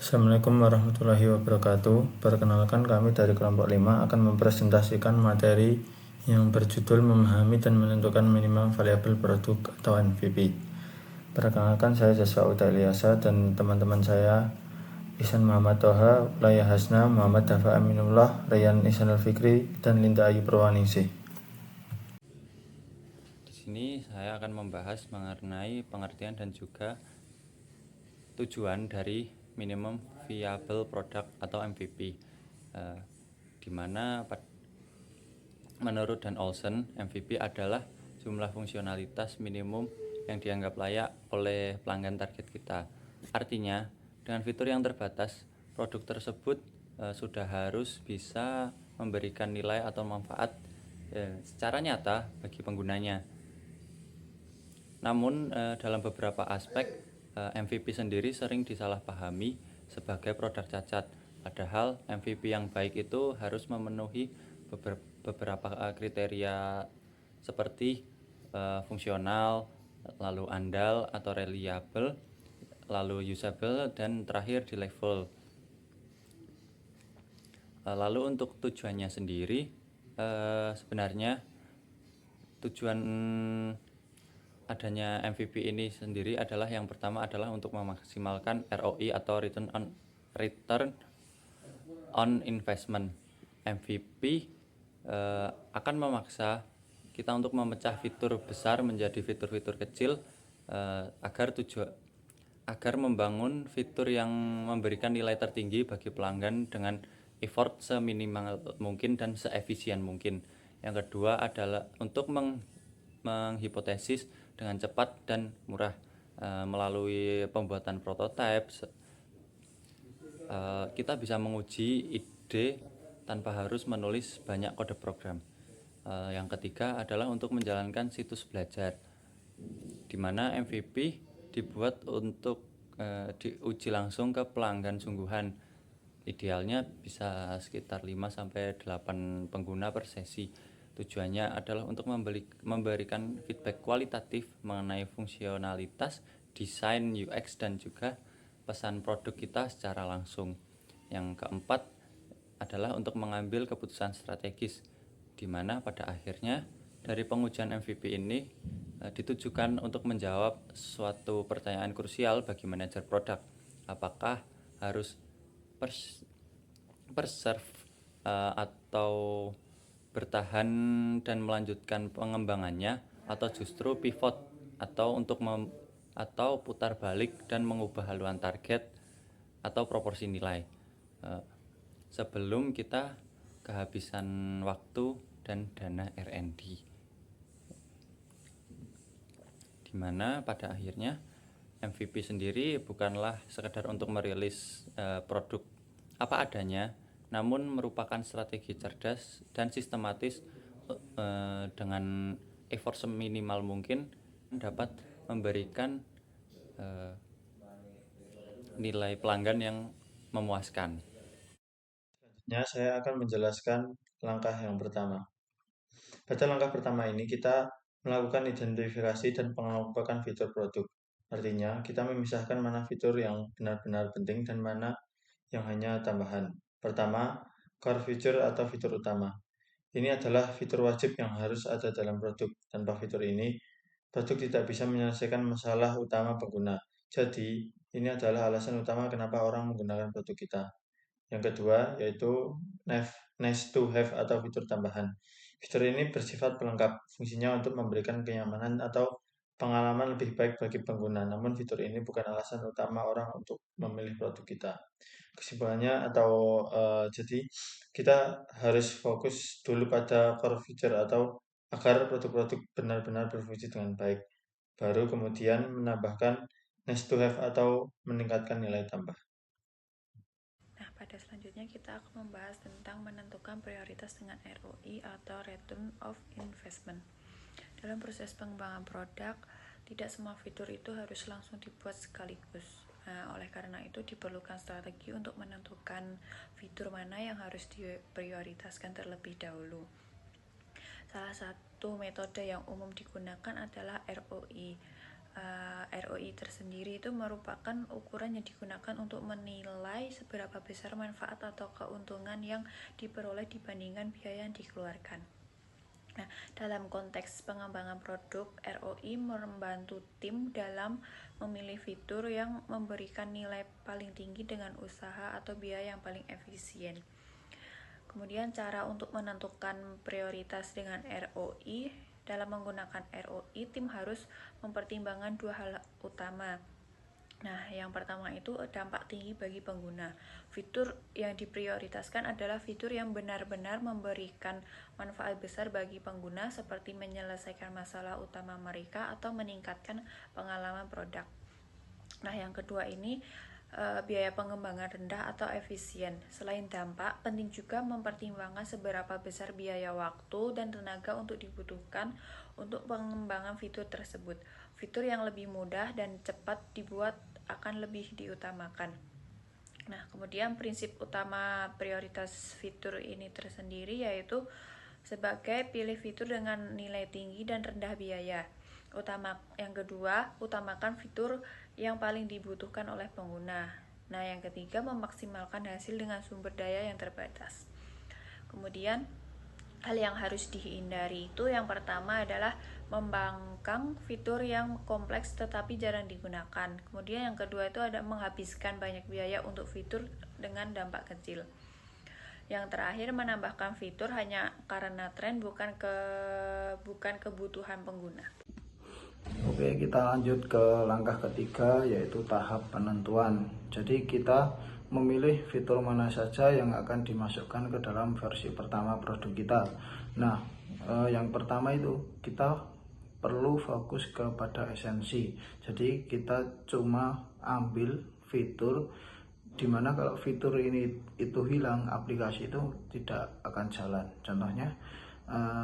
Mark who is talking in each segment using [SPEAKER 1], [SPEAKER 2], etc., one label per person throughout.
[SPEAKER 1] Assalamualaikum warahmatullahi wabarakatuh. Perkenalkan, kami dari kelompok 5 akan mempresentasikan materi yang berjudul memahami dan menentukan minimum viable produk atau MVP. Perkenalkan, saya Jaswa Uda Ilyasa dan teman-teman saya Ihsan Muhammad Toha, Ulaya Hasna, Muhammad Dafa Aminullah, Rayyan Ihsanul Fikri, dan Linda Ayu Purwaningsih.
[SPEAKER 2] Di sini saya akan membahas mengenai pengertian dan juga tujuan dari minimum viable product atau MVP, di mana menurut Dan Olsen, MVP adalah jumlah fungsionalitas minimum yang dianggap layak oleh pelanggan target kita. Artinya, dengan fitur yang terbatas, produk tersebut sudah harus bisa memberikan nilai atau manfaat secara nyata bagi penggunanya. Namun dalam beberapa aspek, MVP sendiri sering disalahpahami sebagai produk cacat. Padahal MVP yang baik itu harus memenuhi beberapa kriteria seperti fungsional, lalu andal atau reliable, lalu usable, dan terakhir deliverable. Lalu untuk tujuannya sendiri, sebenarnya tujuan adanya MVP ini sendiri adalah, yang pertama adalah untuk memaksimalkan ROI atau return on investment. MVP akan memaksa kita untuk memecah fitur besar menjadi fitur-fitur kecil agar membangun fitur yang memberikan nilai tertinggi bagi pelanggan dengan effort seminimal mungkin dan seefisien mungkin. Yang kedua adalah untuk menghipotesis dengan cepat dan murah melalui pembuatan prototipe. Kita bisa menguji ide tanpa harus menulis banyak kode program. Yang ketiga adalah untuk menjalankan situs belajar, di mana MVP dibuat untuk diuji langsung ke pelanggan sungguhan. Idealnya bisa sekitar 5-8 pengguna per sesi. Tujuannya adalah untuk memberikan feedback kualitatif mengenai fungsionalitas, desain, UX, dan juga pesan produk kita secara langsung. Yang keempat adalah untuk mengambil keputusan strategis, di mana pada akhirnya dari pengujian MVP ini ditujukan untuk menjawab suatu pertanyaan krusial bagi manajer produk. Apakah harus preserve atau bertahan dan melanjutkan pengembangannya, atau justru pivot atau putar balik dan mengubah haluan target atau proporsi nilai sebelum kita kehabisan waktu dan dana R&D, di mana pada akhirnya MVP sendiri bukanlah sekedar untuk merilis produk apa adanya, namun merupakan strategi cerdas dan sistematis dengan effort seminimal mungkin dapat memberikan nilai pelanggan yang memuaskan.
[SPEAKER 1] Selanjutnya, saya akan menjelaskan langkah yang pertama. Pada langkah pertama ini, kita melakukan identifikasi dan pengelompokan fitur produk. Artinya, kita memisahkan mana fitur yang benar-benar penting dan mana yang hanya tambahan. Pertama, core feature atau fitur utama. Ini adalah fitur wajib yang harus ada dalam produk. Tanpa fitur ini, produk tidak bisa menyelesaikan masalah utama pengguna. Jadi, ini adalah alasan utama kenapa orang menggunakan produk kita. Yang kedua, yaitu nice to have atau fitur tambahan. Fitur ini bersifat pelengkap, fungsinya untuk memberikan kenyamanan atau pengalaman lebih baik bagi pengguna. Namun fitur ini bukan alasan utama orang untuk memilih produk kita. Kesimpulannya jadi kita harus fokus dulu pada core feature atau agar produk-produk benar-benar berfungsi dengan baik. Baru kemudian menambahkan nice to have atau meningkatkan nilai tambah.
[SPEAKER 3] Nah, pada selanjutnya kita akan membahas tentang menentukan prioritas dengan ROI atau Return of Investment. Dalam proses pengembangan produk, tidak semua fitur itu harus langsung dibuat sekaligus. Nah, oleh karena itu diperlukan strategi untuk menentukan fitur mana yang harus diprioritaskan terlebih dahulu. Salah satu metode yang umum digunakan adalah ROI ROI tersendiri itu merupakan ukuran yang digunakan untuk menilai seberapa besar manfaat atau keuntungan yang diperoleh dibandingkan biaya yang dikeluarkan. Nah, dalam konteks pengembangan produk, ROI membantu tim dalam memilih fitur yang memberikan nilai paling tinggi dengan usaha atau biaya yang paling efisien. Kemudian cara untuk menentukan prioritas dengan ROI. Dalam menggunakan ROI, tim harus mempertimbangkan dua hal utama. Nah, yang pertama itu dampak tinggi bagi pengguna. Fitur yang diprioritaskan adalah fitur yang benar-benar memberikan manfaat besar bagi pengguna, seperti menyelesaikan masalah utama mereka atau meningkatkan pengalaman produk. Nah, yang kedua ini biaya pengembangan rendah atau efisien. Selain dampak, penting juga mempertimbangkan seberapa besar biaya waktu dan tenaga untuk dibutuhkan untuk pengembangan fitur tersebut. Fitur yang lebih mudah dan cepat dibuat akan lebih diutamakan. Nah, kemudian prinsip utama prioritas fitur ini tersendiri yaitu sebagai pilih fitur dengan nilai tinggi dan rendah biaya. Yang kedua, utamakan fitur yang paling dibutuhkan oleh pengguna. Nah, yang ketiga, memaksimalkan hasil dengan sumber daya yang terbatas. Kemudian, hal yang harus dihindari itu yang pertama adalah membangkang fitur yang kompleks tetapi jarang digunakan. Kemudian yang kedua itu ada menghabiskan banyak biaya untuk fitur dengan dampak kecil. Yang terakhir, menambahkan fitur hanya karena tren, bukan kebutuhan pengguna.
[SPEAKER 4] Oke, kita lanjut ke langkah ketiga, yaitu tahap penentuan. Jadi kita memilih fitur mana saja yang akan dimasukkan ke dalam versi pertama produk kita. Nah, yang pertama itu kita perlu fokus kepada esensi. Jadi kita cuma ambil fitur, dimana kalau fitur ini itu hilang, aplikasi itu tidak akan jalan. Contohnya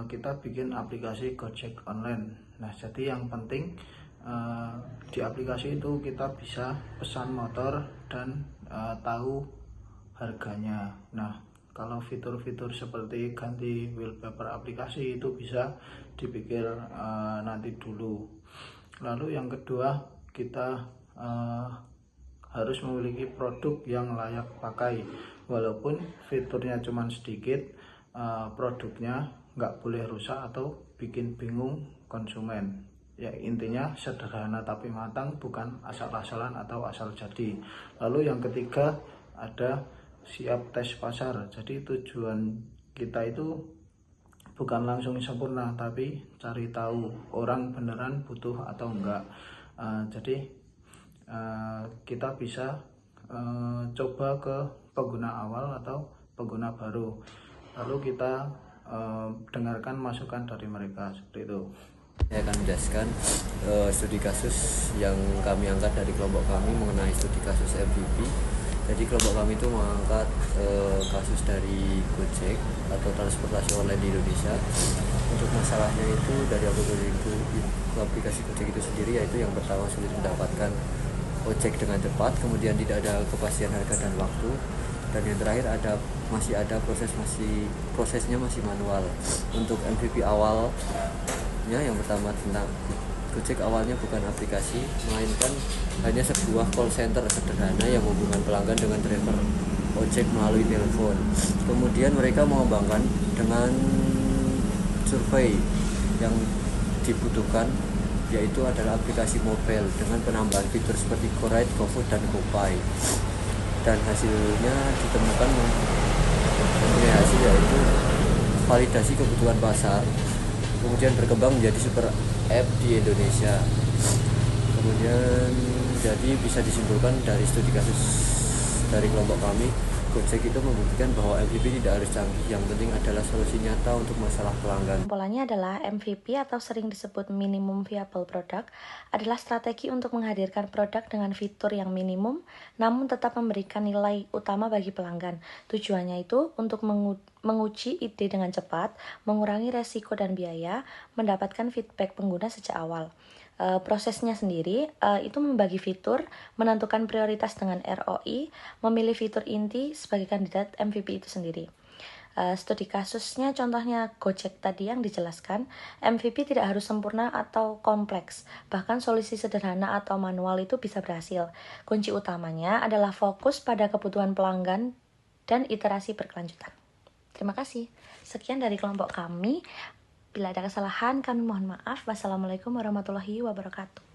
[SPEAKER 4] kita bikin aplikasi Gojek online. Nah, jadi yang penting di aplikasi itu kita bisa pesan motor dan tahu harganya. Nah, kalau fitur-fitur seperti ganti wallpaper aplikasi itu bisa dipikir nanti dulu. Lalu yang kedua, kita harus memiliki produk yang layak pakai. Walaupun fiturnya cuma sedikit, produknya nggak boleh rusak atau bikin bingung konsumen. Ya, intinya sederhana tapi matang, bukan asal-asalan atau asal jadi. Lalu yang ketiga ada siap tes pasar. Jadi tujuan kita itu bukan langsung sempurna, tapi cari tahu orang beneran butuh atau enggak. Jadi kita bisa coba ke pengguna awal atau pengguna baru. Lalu kita dengarkan masukan dari mereka, seperti itu.
[SPEAKER 5] Saya akan menjelaskan studi kasus yang kami angkat dari kelompok kami mengenai studi kasus MVP. Jadi kelompok kami itu mengangkat kasus dari Gojek atau transportasi online di Indonesia. Untuk masalahnya itu dari aplikasi Gojek itu sendiri, yaitu yang pertama sulit mendapatkan ojek dengan cepat, kemudian tidak ada kepastian harga dan waktu, dan yang terakhir masih ada prosesnya masih manual. Untuk MVP awalnya, yang pertama tentang Gojek awalnya bukan aplikasi, melainkan hanya sebuah call center sederhana yang menghubungkan pelanggan dengan driver ojek melalui telepon. Kemudian mereka mengembangkan dengan survei yang dibutuhkan, yaitu adalah aplikasi mobile dengan penambahan fitur seperti GoRide, GoFood, dan GoPay. Dan hasilnya ditemukan mempunyai hasil, yaitu validasi kebutuhan pasar, kemudian berkembang menjadi super app di Indonesia. Kemudian jadi bisa disimpulkan dari studi kasus dari kelompok kami, Gojek itu membuktikan bahwa MVP tidak harus canggih, yang penting adalah solusi nyata untuk masalah pelanggan.
[SPEAKER 6] Kesimpulannya adalah MVP atau sering disebut Minimum Viable Product adalah strategi untuk menghadirkan produk dengan fitur yang minimum namun tetap memberikan nilai utama bagi pelanggan. Tujuannya itu untuk menguji ide dengan cepat, mengurangi resiko dan biaya, mendapatkan feedback pengguna sejak awal. Prosesnya sendiri itu membagi fitur, menentukan prioritas dengan ROI, memilih fitur inti sebagai kandidat MVP itu sendiri. Studi kasusnya contohnya Gojek tadi yang dijelaskan, MVP tidak harus sempurna atau kompleks, bahkan solusi sederhana atau manual itu bisa berhasil. Kunci utamanya adalah fokus pada kebutuhan pelanggan dan iterasi berkelanjutan. Terima kasih. Sekian dari kelompok kami. Bila ada kesalahan, kami mohon maaf. Wassalamualaikum warahmatullahi wabarakatuh.